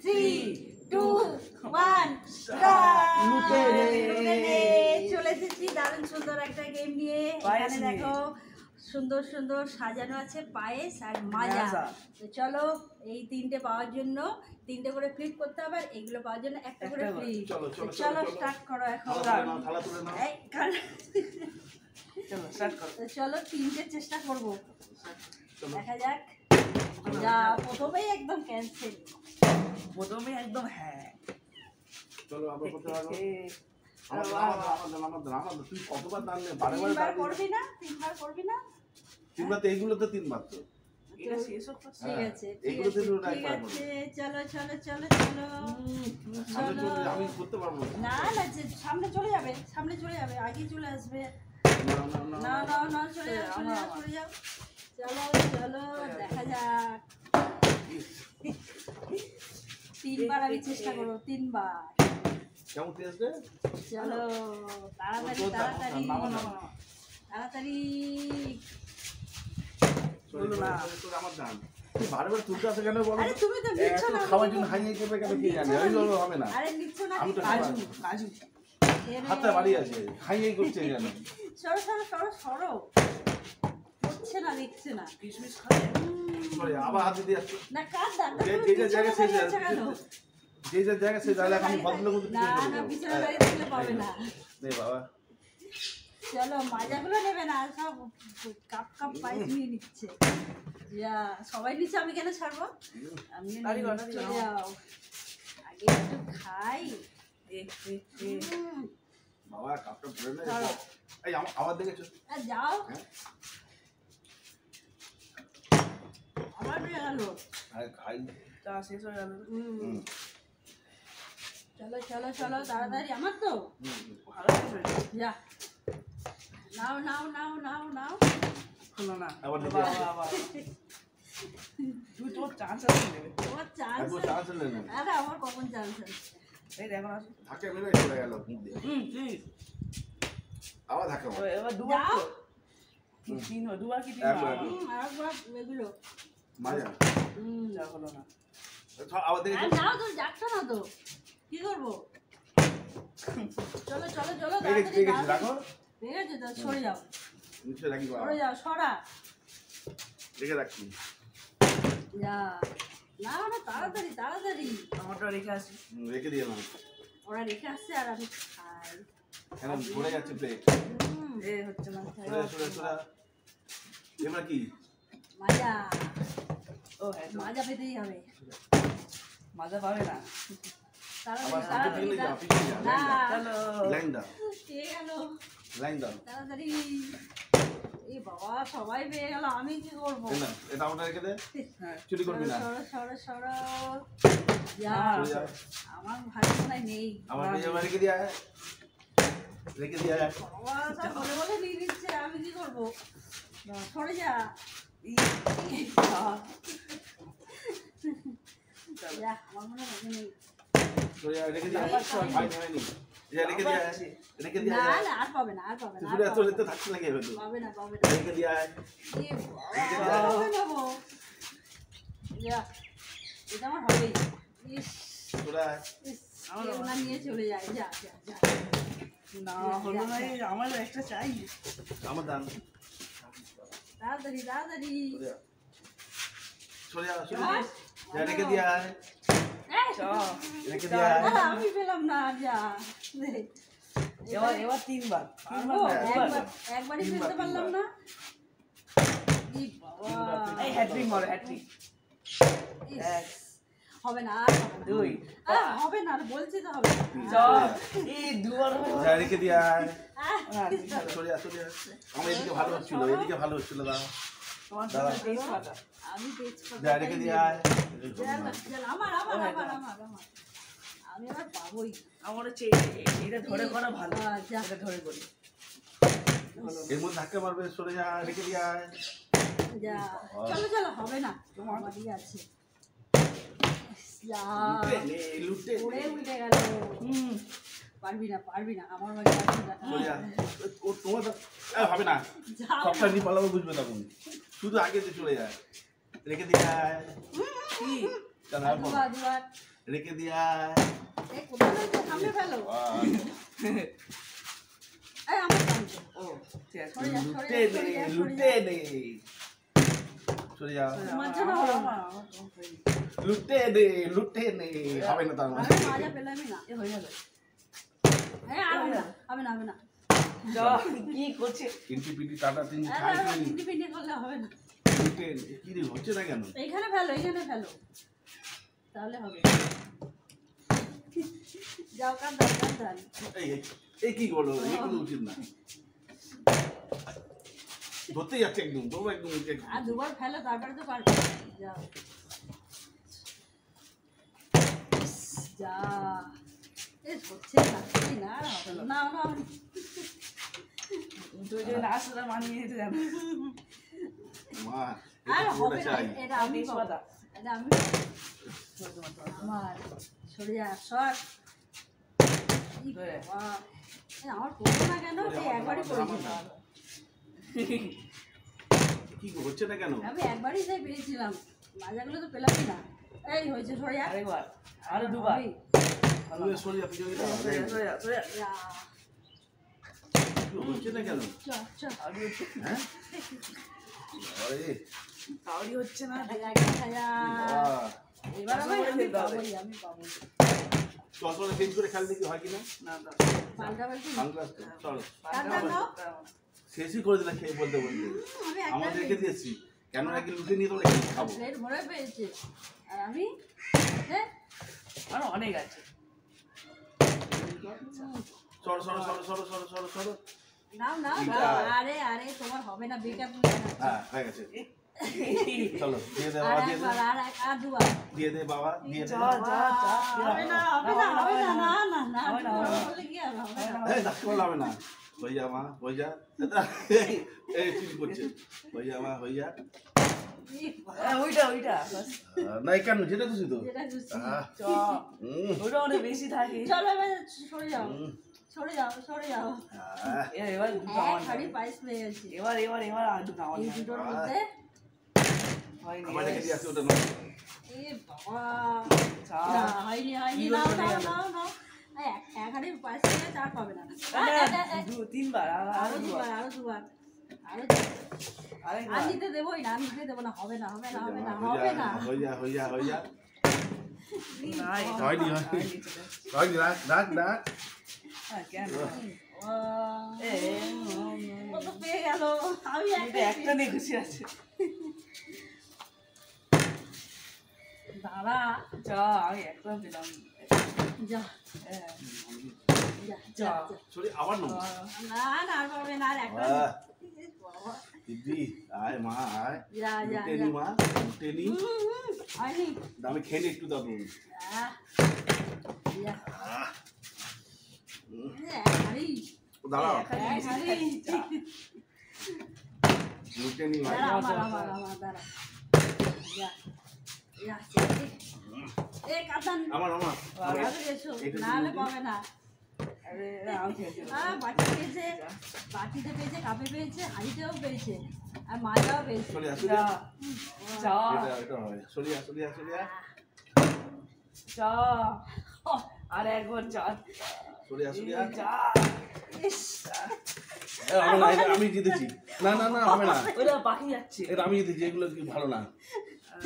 3 2 1 চলে এসেছি দারুণ সুন্দর একটা গেম নিয়ে। এখানে দেখো সুন্দর সুন্দর সাজানো আছে পায়েস আর মাজা। তো চলো এই তিনটে পাওয়ার জন্য তিনটে করে ফ্লিপ করতে হবে, আর এগুলো পাওয়ার জন্য একটা করে ফ্লিপ। চলো স্টার্ট করো এখন। চলো তিনটে চেষ্টা করবো, দেখা যাক। যা প্রথমেই একদম ক্যান্সেল, প্রথমেই একদম হ্যাঁ। চলো আবার করতে পারবো। তুই কতবার দাঁড়লে? তিনবার করবি না? তিনবার করবি না? তিনবার তো এইগুলো তো তিনবার তো। এটা শেষ হোক। ঠিক আছে এইগুলো তো ঠিক আছে। চলো চলো চলো চলো আমি করতে পারবো না। না যে সামনে চলে যাবে, সামনে চলে যাবে, আগেই চলে আসবে। না না না চলে যাও চলে যাও চলে যাও। চলো চলো দেখা যাক। তিনবার আমি চেষ্টা করবো, তিনবার। কেমন টেস্টে? চলো তাড়াতাড়ি তাড়াতাড়ি তাড়াতাড়ি। আমার দাম বারবার তুলতে আসে কেন বলো? আরে তুমি তো নিচ্ছ না, খাওয়ার জন্য হাই হাই করবে কেন কি জানি? আমি বলবো হবে না। আরে নিচ্ছ না, আমি তো কাজু কাজু হাতটা বাড়ি আছে, হাই হাই করছে কেন? সরো সরো সরো সরো, হচ্ছে না, নিচ্ছে না। কিশমিশ খাবে? সরি আবার হাত দিয়ে যাচ্ছে। না কার দাঁড়া, যে জায়গায় সে জায়গায় সে জায়গায় আমি বদলে করতে না না বিছানা দাঁড়িয়ে থাকলে পাবে না। নে বাবা চলো মাজাগুলো নেবে না, সব কাপ কাপ পাইপ নিয়ে নিচ্ছে। যা সবাই নিচ্ছে, আমি কেন ছাড়বো? আমি চলে যাও, আগে একটু খাই। বাবা কাপটা ভরে নে। এই আমার দিকে চল। যাও আমার বেড়ে গেল। আরে খাই তা শেষ হয়ে গেল। চলো চলো চলো তাড়াতাড়ি, আমার তো ভালো শেষ হয়ে গেল। যা নাও নাও নাও নাও নাও। হলো না আবার বাবা তুই তোর চান্স আছে নেবে। তোমার চান্স? একবার চান্স নেন। আরে আমার কখন চান্স আছে? এই দেখো না থাকে মেরে চলে গেল মুখ দিয়ে। ঠিক আবার থাকে এবার দুবার যাও। তো তিন দুবার কি একবার। তিনবার আরেকবার এগুলো মাজা যা হলো না। আবার দেখে আর নাও, তো যাচ্ছ না তো কি করবো? চলো চলো চলো দেখে রাখো। ঠিক আছে তো সরে যাও, নিচে রাখি বাবা। সরে যাও, সরা। দেখে রাখছি। যা না না তাড়াতাড়ি তাড়াতাড়ি। টমেটো রেখে আসি। রেখে দিয়ে না। ওরা রেখে আসছে আর আমি খাই। কেন ভরে যাচ্ছে প্লেট। এ হচ্ছে না। সোরা এবার কি? মাজা, ও হ্যাঁ তো মাজা পেতেই হবে। মজা পাবে না। তাড়াতাড়ি আবার তাড়াতাড়ি পিছনে যা, না পিছনে যা। চলো লাইন দাও। পেয়ে গেল, লাইন দাও। তাড়াতাড়ি। এই বাবা সবাই পেয়ে গেল, আমি কি করবো? না এটা ওটা রেখে দে। হ্যাঁ চুরি করবি না। সরো সরো সরো। যা চলে যা। আমার ভালো মনে নেই। আমার নিজের বাড়ি রেখে দিয়া রেখে দিয়া বাবা সব বলে বলে নিয়ে নিচ্ছে, আমি কি করবো? সরে যা। যা আমার মনে হয় নেই। রেখে দিয়া হয়নি। রেখে দিয়া রেখে দিয়া না না আর পাবে না, আর পাবে না, আর তুই এত পাবে লেতে থাকতে লাগে হয়তো। না, পাবে না পাবে না। রেখে দিয়া এ বাবা, কবে নেবো? যা, এটা আমার হবেই। ইস তোরা ইস, কেউ না নিয়ে চলে যায়। যা যা যা। না হলো না। আমার একটা চাই। আমার দান তাড়াতাড়ি তাড়াতাড়ি। চলে যা চলে যা রেখে দিয়া এই, রেখে দিয়া আমি পেলাম না। যা এবার তিনবার পারবো? একবারই ফেলতে পারলাম না। ই বাবা, এই হ্যাট্রিক মারো হ্যাট্রিক। ইস, এক হবে না আর হবে না। দুই হবে না, আর বলছি তো হবে না। চার এই দুবার যা রেখে দিয়া আহ, চলে যা চলে যা। আমার এদিকে ভালো হচ্ছিল, এদিকে ভালো হচ্ছিল দাদা। তোমার সাথে টেস্ট পাতা। আমি পেয়েছি যা রেখে দিয়া আমার আমার আমার আমার আমার আমি আবার পাবোই। আমার হচ্ছে এটা ধরে করা ভালো। যা। এটা ধরে করি। এর মধ্যে ধাক্কা মারবে, সরে যা রেখে দিয়া যা চলো চলো, হবে না, আমারই আছে। যা লুটে উড়ে উল্টে গেল। পারবি না পারবি না, আমার বাড়ি আছে। চলে যা। ও তোমার হবে না, যাও সবটা নিয়ে পালাবো, বুঝবে তখন। শুধু আগে যে চলে যায় রেখে দিয়া কি চল দুবার দুবার রেখে দিয়া এই কোথায় রয়েছে? সামনে ফেলো। এই আমার সামনে। ও ঠিক আছে সরে যা, সরে লুটে যা, সরে নে যা, সরে লুটে যা। নে সরে যাও তোমার জন্য হলো না। লুটে নে হবে না তার মানে আরে মাজা পেলামই না। এ হয়ে গেল এই আর হবে না, হবে না, হবে না। যা কি করছে তিনটি পিটি টাটা তিন আরে, খাই আরে, তিন পিন্ডি পিন্ডি করলে হবে না। লুটে নে কি রে হচ্ছে না কেন এইখানে ফেলো, এইখানে ফেলো। তাহলে হবে। যাও কার দাও, কার দাও। এই এই কি করলো এগুলো উচিত না ধরতে যাচ্ছে একদম তো একদম আর দুবার ফেলো তারপরে তো পারবে। যাও। ইস, যা। এ হচ্ছে না, এই না, আর হবে না। না, না। তুই যদি না আসলে মানিয়ে নিতে জানো মা আর এটা হবে পুরোটা না, চাই এটা আমি আমি পাবো। পাতা এটা আমি আমার সরে যা, সর। ই ধরে। বাবা। এ আমার পড়লো না কেন? এই একবারই পড়েছি। কি হচ্ছে না কেন আমি একবারই যাই পেরেছিলাম, মাজাগুলো তো পেলামই না। এই হয়েছে, সরে যা। আরেকবার আরো দুবার হবেই। তুই সরে যা পিছনে যা সরে যা, সরে যা, সরে যা। যা। কি হচ্ছে না কেন চ, চ। আউরি হচ্ছে হ্যাঁ আরে আউরি হচ্ছে না দেখা যা। বাহ এবার আমি খেলতে হবে। পাবোই, আমি পাবোই। চশমাটা চেঞ্জ করে খেলতে কি হয় কিনা না না পাল্টা পাল্টি। সানগ্লাস চলো কার দাম নাও? শেষই করে দিলাম খেয়ে বলতে বলতে আমি আমার একটা রেখে দিয়েছি কেন নাকি লুটে নিয়ে তোমরা এখানে খাবো প্লেট ভরে পেয়েছে। আর আমি হ্যাঁ আরো অনেক আছে সরো সরো সরো সরো সরো সরো সরো নাও নাও ঠিক নাও। আছে। আরে আরে তোমার হবে না, বেকার তুমি জানাচ্ছ। হ্যাঁ হয়ে গেছে চলো দিয়ে দে আর বাবা দিয়ে দে একবার, আর দুবার। দিয়ে দে বাবা দিয়ে দে যা যা যা হবে না, হবে না, হবে না, না, না, না, হবে না, তুমি হবে না। বললে কি হবে? হবে না। এই ডাক্তার বলা হবে না হয়ে যা মা হয়ে যা এই চিনি করছে হয়ে যা মা হয়ে যা ই বাবা, ওইটা ওইটা না কেন যেটা খুশি তো যেটা খুশি। চ ওইটা অনেক বেশি থাকে চলো এবার সরে যাও, সরে যাও, সরে যাও। এবার দুটো এক আমার হাড়ি পায়েস পেয়ে গেছি। এবার এবার এবার আর দুটো আমার এই দুটোর মধ্যে হয়নি আমার রেখে দিয়ে আসছে ওটা না এ বাবা, চা না, হয়নি, হয়নি। কি নাও, করতে নাও, গেল? নাও, নাও। এই এক হাড়ি পায়েস পেয়ে চার পাবে না। তিনবার আরো দুবার, আরো দুবার, আরো দুবার। আর আরেকবার নিতে দেবোই না, আর নিতে দেবো না। হবে না, হবে না, হবে না, হয়ে হবে না। যা হয়ে যা হয়ে যা হয়ে যা নাই হয়নি হয়নি হয়নি রাখ রাখ রাখ কেন আহ, এ ও তো পেয়ে গেল। আমি এটা একটা নিয়ে খুশি আছে দাঁড়া, চা আমি একটা পেলাম যা, হ্যাঁ, যা, যা। যা। সরি আবার না না, না, আর পাবে না, আর একটা। বাহ। বাবা, দিদি আয় মা আয় যা, যা, লুটে যা। নি মা লুটে নি হয়নি। আমি খেয়ে নি একটু দাদু যা, যা। এক হাড়ি, দাঁড়াও একটা এক জিনিস হাড়ি। খাচ্ছি, চা। লুটে নি মা দাঁড়া, আমার, দাঁড়া। যা, যা, যা। এ, কাতান, আমার আমার আগে এসো, না হলে পাবে না। আরে আমি খেয়েছি বাটি পেয়েছে, বাটিতে পেয়েছে, কাপে পেয়েছে, হাঁড়িতেও পেয়েছে, আর মাজাও পেয়েছে। চলে আসো চা চা এটা হয় সরিয়া সরিয়া সরিয়া চা আর একবার চা সরিয়া সরিয়া চা ইস, হবে না এটা আমি জিতেছি না না না হবে না ওটা বাকি যাচ্ছে এটা আমি জিতেছি এগুলো কি ভালো না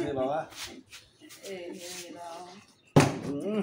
এ বাবা এই, এই, এই, হুম